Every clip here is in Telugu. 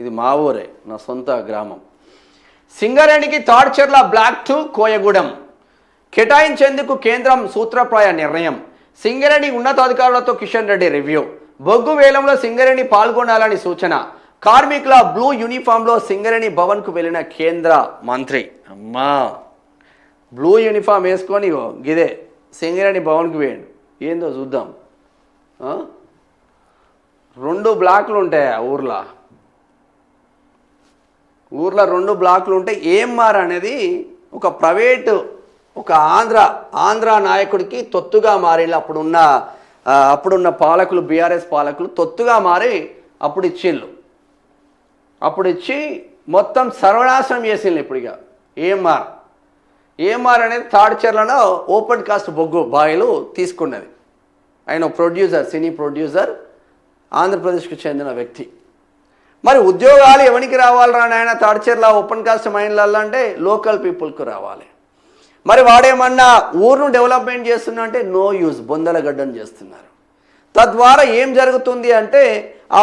ఇది మా ఊరే, నా సొంత గ్రామం. సింగరేణికి తాడ్చెర్ల బ్లాక్ 2 కోయగూడెం కేటాయించేందుకు కేంద్రం సూత్రప్రాయ నిర్ణయం. సింగరేణి ఉన్నతాధికారులతో కిషన్ రెడ్డి రివ్యూ. బొగ్గు వేలంలో సింగరేణి పాల్గొనాలని సూచన. కార్మికుల బ్లూ యూనిఫామ్లో సింగరేణి భవన్కు వెళ్ళిన కేంద్ర మంత్రి. అమ్మా, బ్లూ యూనిఫామ్ వేసుకొని గిదే సింగరేణి భవన్కి వేయండి. ఏందో చూద్దాం. 2 బ్లాక్లు ఉంటాయా ఊర్లో 2 బ్లాక్లు ఉంటే ఏఎంఆర్ అనేది ఒక ప్రైవేటు ఒక ఆంధ్ర నాయకుడికి తొత్తుగా మారి అప్పుడున్న పాలకులు బీఆర్ఎస్ పాలకులు తొత్తుగా మారి అప్పుడు ఇచ్చి మొత్తం సర్వనాశనం చేసింది. ఇప్పుడు ఇక ఏఎంఆర్ అనేది తాడ్చెర్లలో ఓపెన్ కాస్ట్ బొగ్గు బాయిలు తీసుకున్నది. ఆయన ప్రొడ్యూసర్, సినీ ప్రొడ్యూసర్, ఆంధ్రప్రదేశ్కు చెందిన వ్యక్తి. మరి ఉద్యోగాలు ఎవరికి రావాలరా నాయన తాడ్చెర్ల ఓపెన్ కాస్ట్ మైన్లలో అంటే లోకల్ పీపుల్కు రావాలి. మరి వాడేమన్నా ఊరును డెవలప్మెంట్ చేస్తున్నా అంటే నో యూజ్, బొందలగడ్డను చేస్తున్నారు. తద్వారా ఏం జరుగుతుంది అంటే ఆ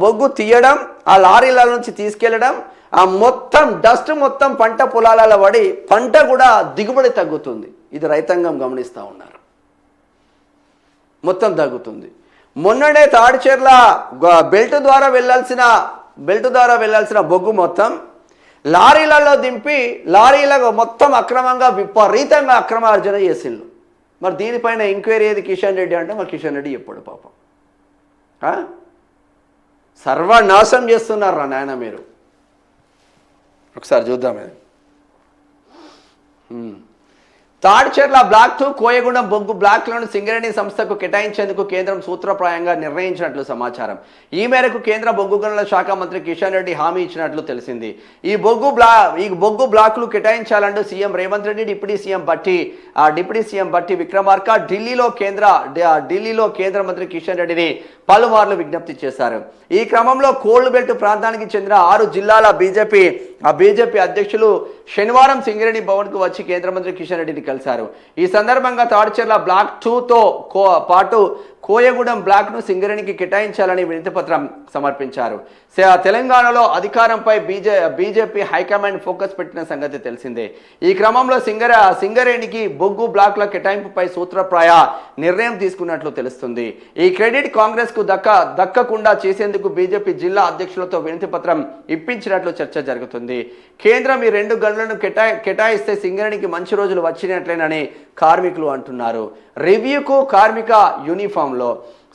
బొగ్గు తీయడం, ఆ లారీల నుంచి తీసుకెళ్ళడం, ఆ మొత్తం డస్ట్ మొత్తం పంట పొలాలలో పడి పంట కూడా దిగుబడి తగ్గుతుంది. ఇది రైతాంగం గమనిస్తూ ఉన్నారు. మొత్తం తగ్గుతుంది. మొన్ననే తాడ్చెర్ల బెల్ట్ ద్వారా వెళ్ళాల్సిన బొగ్గు మొత్తం లారీలలో దింపి లారీలకు మొత్తం అక్రమంగా విపరీతంగా అక్రమార్జన చేసిండ్రు. మరి దీనిపైన ఎంక్వైరీ ఏది కిషన్ రెడ్డి అంటే మరి కిషన్ రెడ్డి చెప్పాడు పాపం. సర్వనాశం చేస్తున్నారు రా నాయన మీరు. ఒకసారి చూద్దాం. ఇది తాడ్చెర్ల బ్లాక్ 2 కోయగూడెం బొగ్గు బ్లాక్లను సింగరేణి సంస్థకు కేటాయించేందుకు కేంద్రం సూత్రప్రాయంగా నిర్ణయించినట్లు సమాచారం. ఈ మేరకు కేంద్ర బొగ్గు గనుల శాఖ మంత్రి కిషన్ రెడ్డి హామీ ఇచ్చినట్లు తెలిసింది. ఈ బొగ్గు బ్లాక్లు కేటాయించాలంటూ CM Revanth Reddy, deputy CM Bhatti Vikramarka ఢిల్లీలో కేంద్ర మంత్రి కిషన్ రెడ్డిని పలుమార్లు విజ్ఞప్తి చేశారు. ఈ క్రమంలో కోల్డ్ బెల్ట్ ప్రాంతానికి చెందిన 6 జిల్లాల బీజేపీ అధ్యక్షులు శనివారం సింగరేణి భవన్కు వచ్చి కేంద్ర మంత్రి కిషన్ రెడ్డిని కలిశారు. ఈ సందర్భంగా తాడ్చెర్ల బ్లాక్ 2తో పాటు కోయగూడెం బ్లాక్ను సింగరేణికి కేటాయించాలని వినతిపత్రం సమర్పించారు. తెలంగాణలో అధికారంపై బీజేపీ హైకమాండ్ ఫోకస్ పెట్టిన సంగతి తెలిసిందే. ఈ క్రమంలో సింగరేణికి బొగ్గు బ్లాక్ల కేటాయింపుపై సూత్రప్రాయ నిర్ణయం తీసుకున్నట్లు తెలుస్తుంది. ఈ క్రెడిట్ కాంగ్రెస్ కు దక్కకుండా చేసేందుకు బీజేపీ జిల్లా అధ్యక్షులతో వినతిపత్రం ఇప్పించినట్లు చర్చ జరుగుతుంది. కేంద్రం ఈ 2 గనులను కేటాయిస్తే సింగరేణికి మంచి రోజులు వచ్చినట్లేనని కార్మికులు అంటున్నారు. రివ్యూకు కార్మిక యూనిఫామ్లో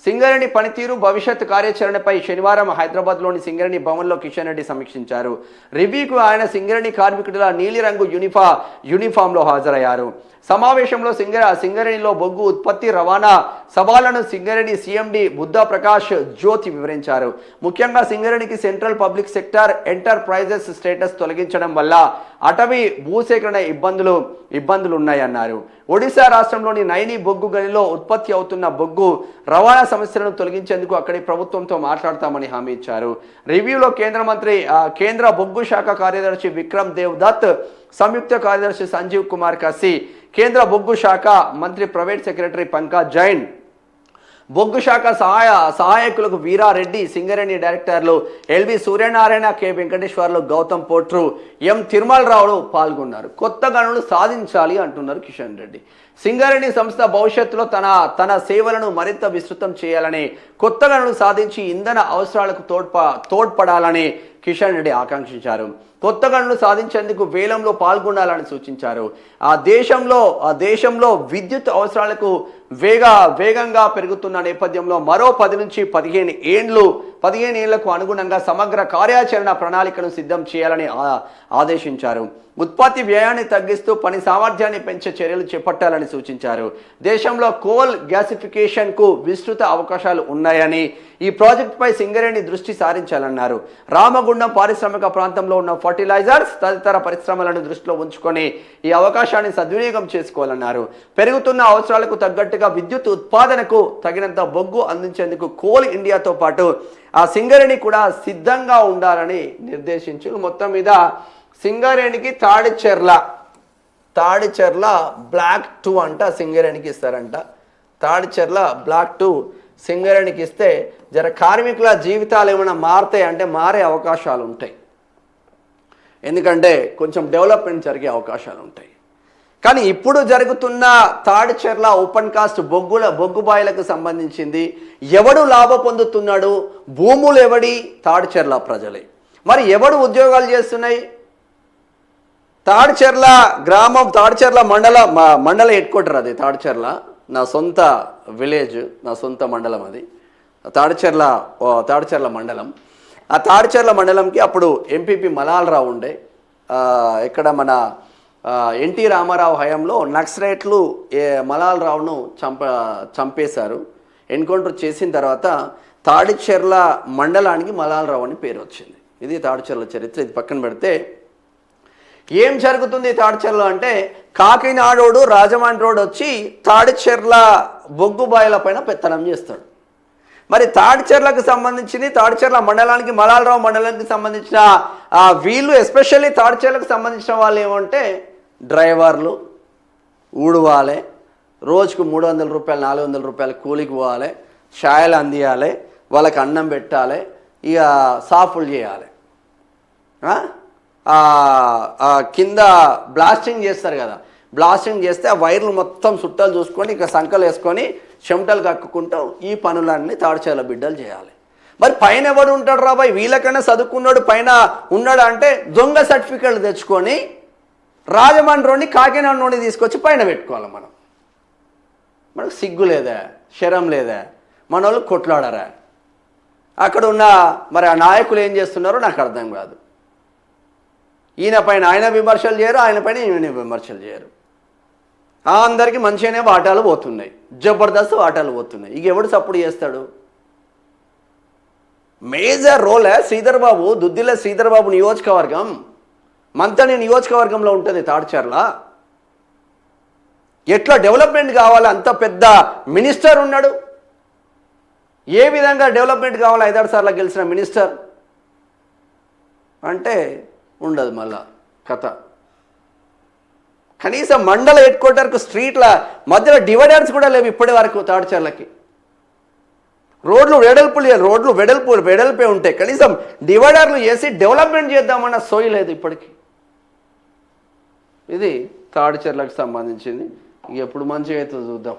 సింగరేణి పనితీరు, భవిష్యత్ కార్యాచరణపై శనివారం హైదరాబాద్లోని సింగరేణి భవన్లో కిషన్ రెడ్డి సమీక్షించారు. రివ్యూకు ఆయన సింగరేణి కార్మికుల నీలిరంగు యూనిఫామ్లో హాజరయ్యారు. సమావేశంలో సింగరేణిలో బొగ్గు ఉత్పత్తి, రవాణా సవాళ్లను సింగరేణి సీఎండి బుద్ధా ప్రకాష్ జ్యోతి వివరించారు. ముఖ్యంగా సింగరేణికి central public sector enterprises status తొలగించడం వల్ల అటవీ భూసేకరణ ఇబ్బందులు ఉన్నాయన్నారు. ఒడిశా రాష్ట్రంలోని నైని బొగ్గు గనిలో ఉత్పత్తి అవుతున్న బొగ్గు రవాణా సమస్యలను తొలగించేందుకు అక్కడి ప్రభుత్వంతో మాట్లాడతామని హామీ ఇచ్చారు. రివ్యూలో కేంద్ర బొగ్గు శాఖ కార్యదర్శి విక్రమ్ దేవ్ దత్, సంయుక్త కార్యదర్శి సంజీవ్ కుమార్ కసి, కేంద్ర బొగ్గు శాఖ మంత్రి ప్రైవేట్ సెక్రటరీ పంకజ్ జైన్, బొగ్గు శాఖ సహాయకులకు వీరారెడ్డి, సింగరేణి డైరెక్టర్లు ఎల్వి సూర్యనారాయణ, కె వెంకటేశ్వర్లు, గౌతమ్ పోట్రు, ఎం తిరుమల రావులు పాల్గొన్నారు. కొత్త గనులు సాధించాలి అంటున్నారు కిషన్ రెడ్డి. సింగరేణి సంస్థ భవిష్యత్తులో తన సేవలను మరింత విస్తృతం చేయాలని, కొత్త గనులు సాధించి ఇంధన అవసరాలకు తోడ్పడాలని కిషన్ రెడ్డి ఆకాంక్షించారు. కొత్త గనులు సాధించేందుకు వేలంలో పాల్గొనాలని సూచించారు. ఆ దేశంలో విద్యుత్ అవసరాలకు వేగంగా పెరుగుతున్న నేపథ్యంలో మరో 10 నుంచి 15 ఏళ్లకు అనుగుణంగా సమగ్ర కార్యాచరణ ప్రణాళికను సిద్ధం చేయాలని ఆదేశించారు. ఉత్పత్తి వ్యయాన్ని తగ్గిస్తూ పని సామర్థ్యాన్ని పెంచే చర్యలు చేపట్టాలని సూచించారు. దేశంలో కోల్ గ్యాసిఫికేషన్కు విస్తృత అవకాశాలు ఉన్నాయని, ఈ ప్రాజెక్టుపై సింగరేణి దృష్టి సారించాలన్నారు. రామగుండం పారిశ్రామిక ప్రాంతంలో ఉన్న ఫర్టిలైజర్స్ తదితర పరిశ్రమలను దృష్టిలో ఉంచుకొని ఈ అవకాశాన్ని సద్వినియోగం చేసుకోవాలన్నారు. పెరుగుతున్న అవసరాలకు తగ్గట్టుగా విద్యుత్ ఉత్పాదనకు తగినంత బొగ్గు అందించేందుకు కోల్ ఇండియాతో పాటు ఆ సింగరేణి కూడా సిద్ధంగా ఉండాలని నిర్దేశించారు. మొత్తం మీద సింగరేణికి తాడిచెర్ల బ్లాక్ 2 అంట సింగరేణికి ఇస్తారంట. తాడిచెర్ల బ్లాక్ 2 సింగరేణికి ఇస్తే జర కార్మికుల జీవితాలు ఏమైనా మారుతాయి అంటే మారే అవకాశాలు ఉంటాయి. ఎందుకంటే కొంచెం డెవలప్మెంట్ జరిగే అవకాశాలు ఉంటాయి. కానీ ఇప్పుడు జరుగుతున్న తాడిచెర్ల ఓపెన్ కాస్ట్ బొగ్గుబాయిలకు సంబంధించింది ఎవడు లాభ పొందుతున్నాడు? భూములు ఎవడి? తాడిచెర్ల ప్రజలే. మరి ఎవడు ఉద్యోగాలు చేస్తున్నాయి? తాడిచెర్ల గ్రామం, తాడిచెర్ల మండల హెడ్ క్వార్టర్ అది. తాడిచెర్ల నా సొంత విలేజ్, నా సొంత మండలం అది. తాడిచెర్ల మండలం. ఆ తాడిచెర్ల మండలంకి అప్పుడు ఎంపీపీ మలాలరావు ఉండే. ఇక్కడ మన ఎన్టీ రామారావు హయాంలో నక్సలైట్లు మలాలరావును చంపేశారు. ఎన్కౌంటర్ చేసిన తర్వాత తాడిచెర్ల మండలానికి మలాలరావు అని పేరు వచ్చింది. ఇది తాడిచెర్ల చరిత్ర. ఇది పక్కన పెడితే ఏం జరుగుతుంది తాడిచెర్ల అంటే, కాకినాడోడు రాజమండ్రి రోడ్ వచ్చి తాడిచెర్ల బొగ్గుబాయిల పైన పెత్తనం చేస్తాడు. మరి తాడిచెర్లకు సంబంధించింది, తాడిచెర్ల మండలానికి మలాలరావు మండలానికి సంబంధించిన వీళ్ళు ఎస్పెషల్లీ తాడిచెర్లకు సంబంధించిన వాళ్ళు ఏమంటే డ్రైవర్లు ఊడవాలి, రోజుకు 300 రూపాయలు 400 రూపాయలు కూలికి పోవాలి, ఛాయలు అందియాలి, వాళ్ళకి అన్నం పెట్టాలి, ఇక సాఫులు చేయాలి. కింద బ్లాస్టింగ్ చేస్తారు కదా, బ్లాస్టింగ్ చేస్తే ఆ వైర్లు మొత్తం చుట్టాలు చూసుకొని ఇక సంకలు వేసుకొని చెమటలు కక్కుకుంటూ ఈ పనులన్నీ తాడిచెర్ల బిడ్డలు చేయాలి. మరి పైన ఎవడు ఉంటాడు రా బాయ్? వీళ్ళకన్నా చదువుకున్నాడు పైన ఉన్నాడు అంటే దొంగ సర్టిఫికెట్లు తెచ్చుకొని రాజమండ్రిని కాకినాడలోని తీసుకొచ్చి పైన పెట్టుకోవాలి. మనకు సిగ్గు లేదా, శరం లేదా? మన వాళ్ళు కొట్లాడరా? అక్కడ ఉన్న మరి ఆ నాయకులు ఏం చేస్తున్నారో నాకు అర్థం కాదు. ఈయన పైన ఆయన విమర్శలు చేయరు, ఆయన పైన ఈయన విమర్శలు చేయరు. అందరికీ మంచిగానే వాటాలు పోతున్నాయి, జబర్దస్త్ వాటాలు పోతున్నాయి. ఇక ఎవడు సపోర్ట్ చేస్తాడు? మేజర్ రోల్ శ్రీధర్ బాబు, దుద్దిల్ల శ్రీధర్ బాబు నియోజకవర్గం మంతని నియోజకవర్గంలో ఉంటుంది తాడిచెర్ల. ఎట్లా డెవలప్మెంట్ కావాలి? అంత పెద్ద మినిస్టర్ ఉన్నాడు. ఏ విధంగా డెవలప్మెంట్ కావాలి? 5-6 సార్లు గెలిచిన మినిస్టర్ అంటే ఉండదు మళ్ళా కథ. కనీసం మండల హెడ్ క్వార్టర్కు స్ట్రీట్ల మధ్యలో డివైడర్స్ కూడా లేవు ఇప్పటి వరకు తాడిచెర్లకి. రోడ్లు వెడల్పే ఉంటాయి. కనీసం డివైడర్లు చేసి డెవలప్మెంట్ చేద్దామన్న సోయి లేదు ఇప్పటికీ. ఇది తాడిచెర్లకు సంబంధించింది. ఎప్పుడు మంచిగా అవుతుందో చూద్దాం.